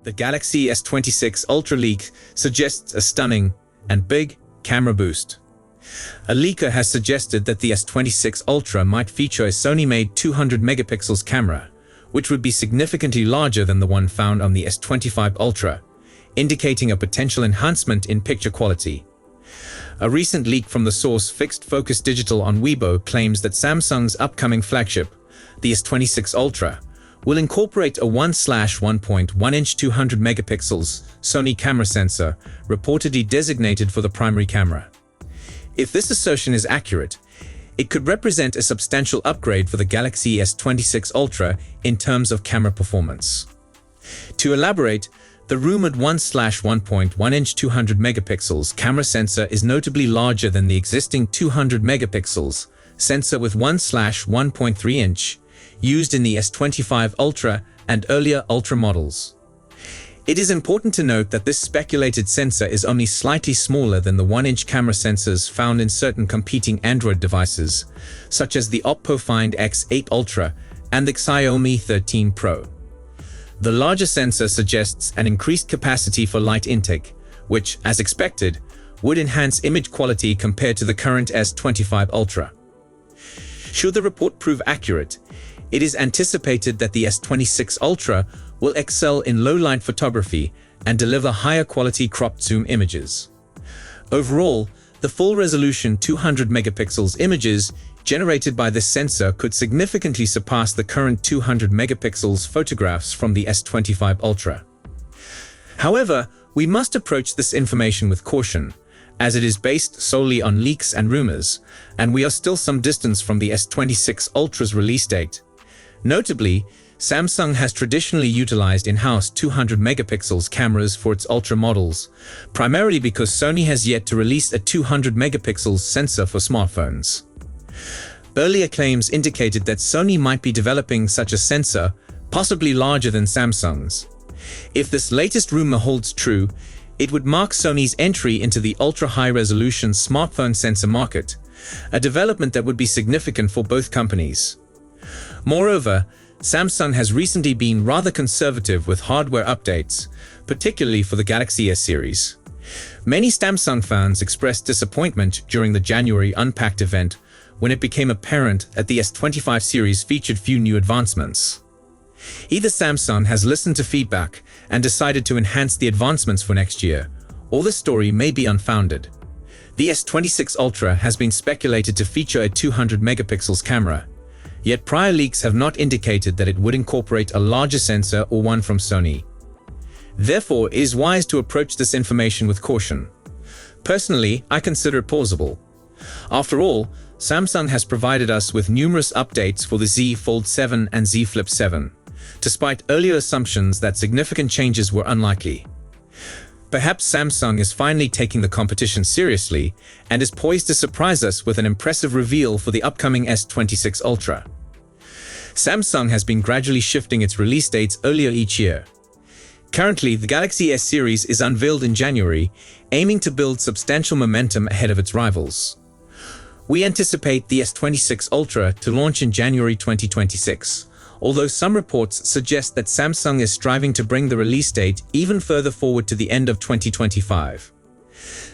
The Galaxy S26 Ultra leak suggests a stunning and big camera boost. A leaker has suggested that the S26 Ultra might feature a Sony-made 200 megapixels camera, which would be significantly larger than the one found on the S25 Ultra, indicating a potential enhancement in picture quality. A recent leak from the source Fixed Focus Digital on Weibo claims that Samsung's upcoming flagship, the S26 Ultra, will incorporate a 1/1.1-inch 200 megapixels Sony camera sensor, reportedly designated for the primary camera. If this assertion is accurate, it could represent a substantial upgrade for the Galaxy S26 Ultra in terms of camera performance. To elaborate, the rumored 1/1.1-inch 200 megapixels camera sensor is notably larger than the existing 200 megapixels sensor with 1/1.3-inch used in the S25 Ultra and earlier Ultra models. It is important to note that this speculated sensor is only slightly smaller than the 1-inch camera sensors found in certain competing Android devices, such as the Oppo Find X8 Ultra and the Xiaomi 13 Pro. The larger sensor suggests an increased capacity for light intake, which, as expected, would enhance image quality compared to the current S25 Ultra. Should the report prove accurate, it is anticipated that the S26 Ultra will excel in low-light photography and deliver higher quality cropped zoom images. Overall, the full-resolution 200 megapixels images generated by this sensor could significantly surpass the current 200 megapixels photographs from the S25 Ultra. However, we must approach this information with caution, as it is based solely on leaks and rumors, and we are still some distance from the S26 Ultra's release date. Notably, Samsung has traditionally utilized in-house 200 megapixels cameras for its Ultra models, primarily because Sony has yet to release a 200 megapixels sensor for smartphones. Earlier claims indicated that Sony might be developing such a sensor, possibly larger than Samsung's. If this latest rumor holds true, it would mark Sony's entry into the ultra-high-resolution smartphone sensor market, a development that would be significant for both companies. Moreover, Samsung has recently been rather conservative with hardware updates, particularly for the Galaxy S series. Many Samsung fans expressed disappointment during the January Unpacked event when it became apparent that the S25 series featured few new advancements. Either Samsung has listened to feedback and decided to enhance the advancements for next year, or the story may be unfounded. The S26 Ultra has been speculated to feature a 200 megapixels camera, yet prior leaks have not indicated that it would incorporate a larger sensor or one from Sony. Therefore, it is wise to approach this information with caution. Personally, I consider it plausible. After all, Samsung has provided us with numerous updates for the Z Fold 7 and Z Flip 7, despite earlier assumptions that significant changes were unlikely. Perhaps Samsung is finally taking the competition seriously and is poised to surprise us with an impressive reveal for the upcoming S26 Ultra. Samsung has been gradually shifting its release dates earlier each year. Currently, the Galaxy S series is unveiled in January, aiming to build substantial momentum ahead of its rivals. We anticipate the S26 Ultra to launch in January 2026, although some reports suggest that Samsung is striving to bring the release date even further forward to the end of 2025.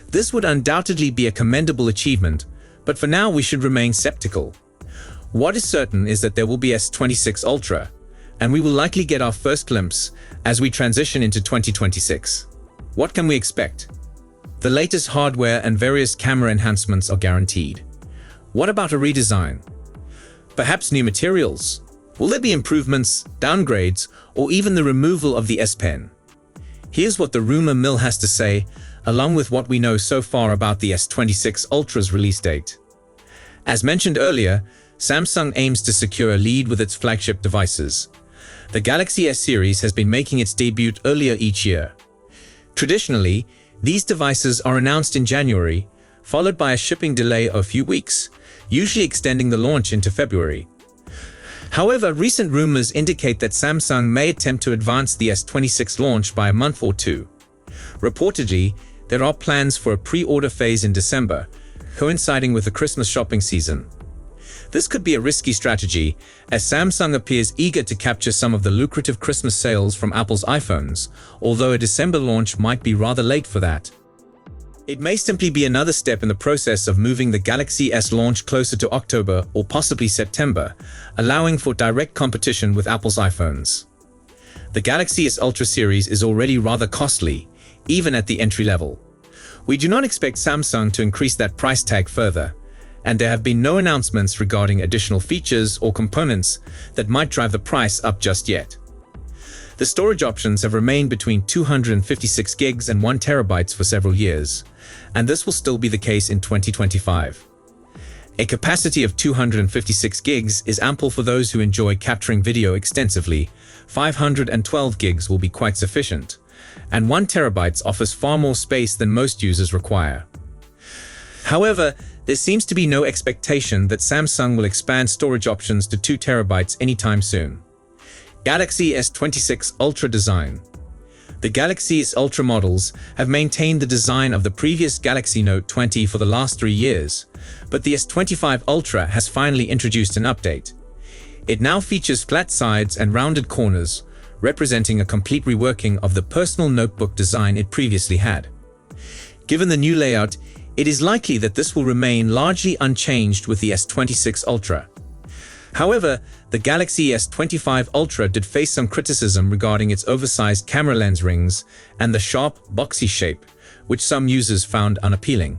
This would undoubtedly be a commendable achievement, but for now we should remain skeptical. What is certain is that there will be S26 Ultra, and we will likely get our first glimpse as we transition into 2026. What can we expect? The latest hardware and various camera enhancements are guaranteed. What about a redesign? Perhaps new materials? Will there be improvements, downgrades, or even the removal of the S Pen? Here's what the rumor mill has to say, along with what we know so far about the S26 Ultra's release date. As mentioned earlier, Samsung aims to secure a lead with its flagship devices. The Galaxy S series has been making its debut earlier each year. Traditionally, these devices are announced in January, followed by a shipping delay of a few weeks, usually extending the launch into February. However, recent rumors indicate that Samsung may attempt to advance the S26 launch by a month or two. Reportedly, there are plans for a pre-order phase in December, coinciding with the Christmas shopping season. This could be a risky strategy, as Samsung appears eager to capture some of the lucrative Christmas sales from Apple's iPhones, although a December launch might be rather late for that. It may simply be another step in the process of moving the Galaxy S launch closer to October or possibly September, allowing for direct competition with Apple's iPhones. The Galaxy S Ultra series is already rather costly, even at the entry level. We do not expect Samsung to increase that price tag further, and there have been no announcements regarding additional features or components that might drive the price up just yet. The storage options have remained between 256 gigs and 1 terabyte for several years, and this will still be the case in 2025. A capacity of 256 gigs is ample for those who enjoy capturing video extensively. 512 gigs will be quite sufficient, and 1 terabyte offers far more space than most users require. However, there seems to be no expectation that Samsung will expand storage options to 2 terabytes anytime soon. Galaxy S26 Ultra design. The Galaxy S Ultra models have maintained the design of the previous Galaxy Note 20 for the last 3 years, but the S25 Ultra has finally introduced an update. It now features flat sides and rounded corners, representing a complete reworking of the personal notebook design it previously had. Given the new layout, it is likely that this will remain largely unchanged with the S26 Ultra. However, the Galaxy S25 Ultra did face some criticism regarding its oversized camera lens rings and the sharp, boxy shape, which some users found unappealing.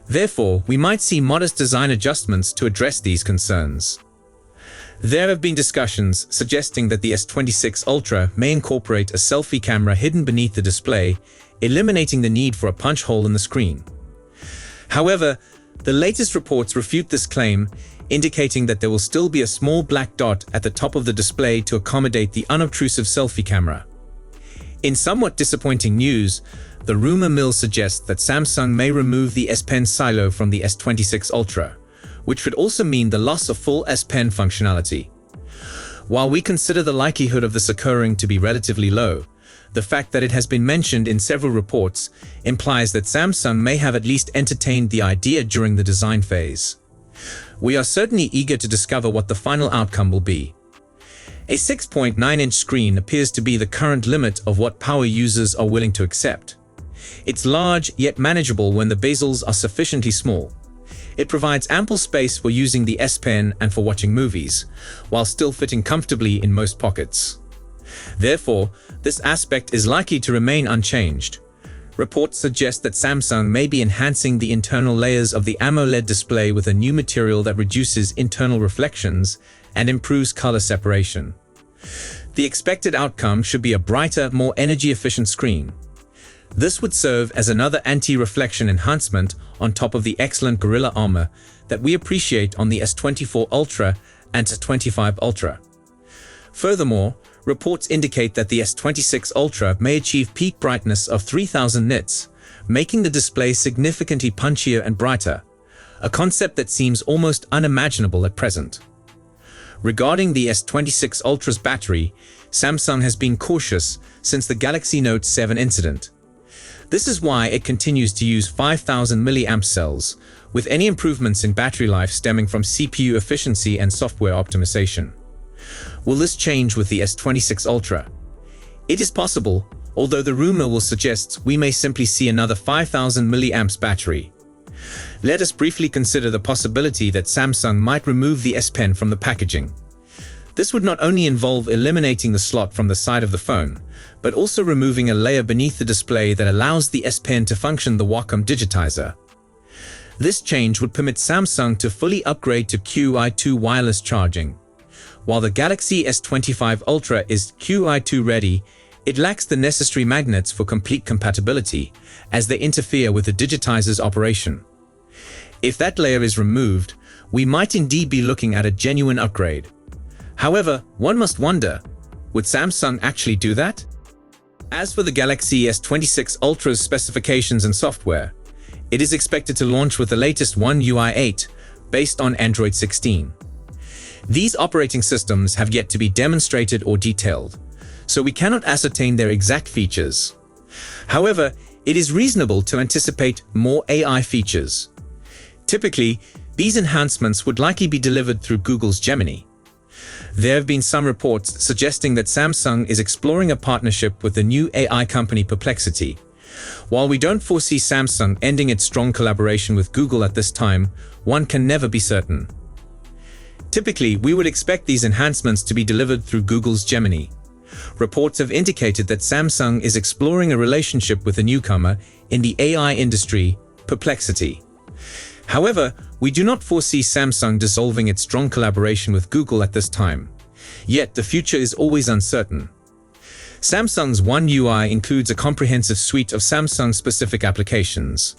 Therefore, we might see modest design adjustments to address these concerns. There have been discussions suggesting that the S26 Ultra may incorporate a selfie camera hidden beneath the display, eliminating the need for a punch hole in the screen. However, the latest reports refute this claim, indicating that there will still be a small black dot at the top of the display to accommodate the unobtrusive selfie camera. In somewhat disappointing news, the rumor mill suggests that Samsung may remove the S Pen silo from the S26 Ultra, which would also mean the loss of full S Pen functionality. While we consider the likelihood of this occurring to be relatively low, the fact that it has been mentioned in several reports implies that Samsung may have at least entertained the idea during the design phase. We are certainly eager to discover what the final outcome will be. A 6.9-inch screen appears to be the current limit of what power users are willing to accept. It's large yet manageable when the bezels are sufficiently small. It provides ample space for using the S Pen and for watching movies, while still fitting comfortably in most pockets. Therefore, this aspect is likely to remain unchanged. Reports suggest that Samsung may be enhancing the internal layers of the AMOLED display with a new material that reduces internal reflections and improves color separation. The expected outcome should be a brighter, more energy-efficient screen. This would serve as another anti-reflection enhancement on top of the excellent Gorilla armor that we appreciate on the S24 Ultra and S25 Ultra. Furthermore, reports indicate that the S26 Ultra may achieve peak brightness of 3000 nits, making the display significantly punchier and brighter, a concept that seems almost unimaginable at present. Regarding the S26 Ultra's battery, Samsung has been cautious since the Galaxy Note 7 incident. This is why it continues to use 5000 mAh cells, with any improvements in battery life stemming from CPU efficiency and software optimization. Will this change with the S26 Ultra? It is possible, although the rumor will suggest we may simply see another 5000 mAh battery. Let us briefly consider the possibility that Samsung might remove the S Pen from the packaging. This would not only involve eliminating the slot from the side of the phone, but also removing a layer beneath the display that allows the S Pen to function the Wacom digitizer. This change would permit Samsung to fully upgrade to Qi2 wireless charging. While the Galaxy S25 Ultra is Qi2 ready, it lacks the necessary magnets for complete compatibility, as they interfere with the digitizer's operation. If that layer is removed, we might indeed be looking at a genuine upgrade. However, one must wonder, would Samsung actually do that? As for the Galaxy S26 Ultra's specifications and software, it is expected to launch with the latest One UI 8, based on Android 16. These operating systems have yet to be demonstrated or detailed, so we cannot ascertain their exact features. However, it is reasonable to anticipate more AI features. Typically, These enhancements would likely be delivered through Google's Gemini. There have been some reports suggesting that Samsung is exploring a partnership with the new AI company Perplexity. While we don't foresee Samsung ending its strong collaboration with Google at this time, one can never be certain. Typically, we would expect these enhancements to be delivered through Google's Gemini. Reports have indicated that Samsung is exploring a relationship with a newcomer in the AI industry, Perplexity. However, we do not foresee Samsung dissolving its strong collaboration with Google at this time. Yet, the future is always uncertain. Samsung's One UI includes a comprehensive suite of Samsung-specific applications.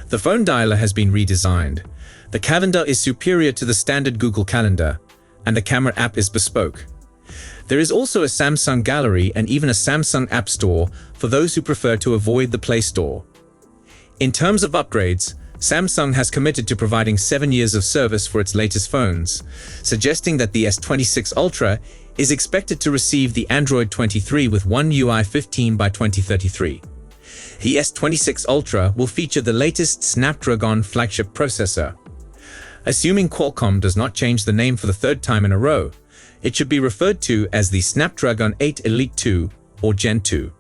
The phone dialer has been redesigned. The calendar is superior to the standard Google Calendar, and the camera app is bespoke. There is also a Samsung Gallery and even a Samsung App Store for those who prefer to avoid the Play Store. In terms of upgrades, Samsung has committed to providing 7 years of service for its latest phones, suggesting that the S26 Ultra is expected to receive the Android 23 with One UI 15 by 2033. The S26 Ultra will feature the latest Snapdragon flagship processor. Assuming Qualcomm does not change the name for the third time in a row, it should be referred to as the Snapdragon 8 Elite 2 or Gen 2.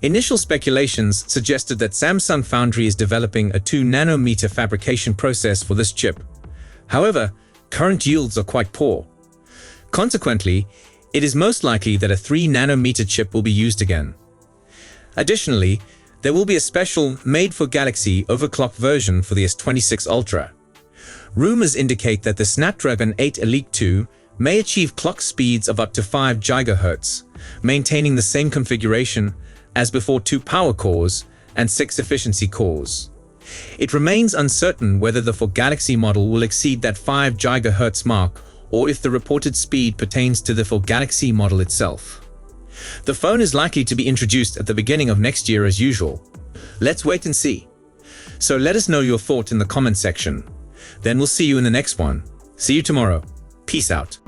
Initial speculations suggested that Samsung Foundry is developing a 2-nanometer fabrication process for this chip. However, current yields are quite poor. Consequently, it is most likely that a 3-nanometer chip will be used again. Additionally, there will be a special made-for-Galaxy overclocked version for the S26 Ultra. Rumors indicate that the Snapdragon 8 Elite 2 may achieve clock speeds of up to 5 GHz, maintaining the same configuration as before 2 power cores and 6 efficiency cores. It remains uncertain whether the for-Galaxy model will exceed that 5 GHz mark or if the reported speed pertains to the for-Galaxy model itself. The phone is likely to be introduced at the beginning of next year as usual. Let's wait and see. So let us know your thought in the comment section. Then we'll see you in the next one. See you tomorrow. Peace out.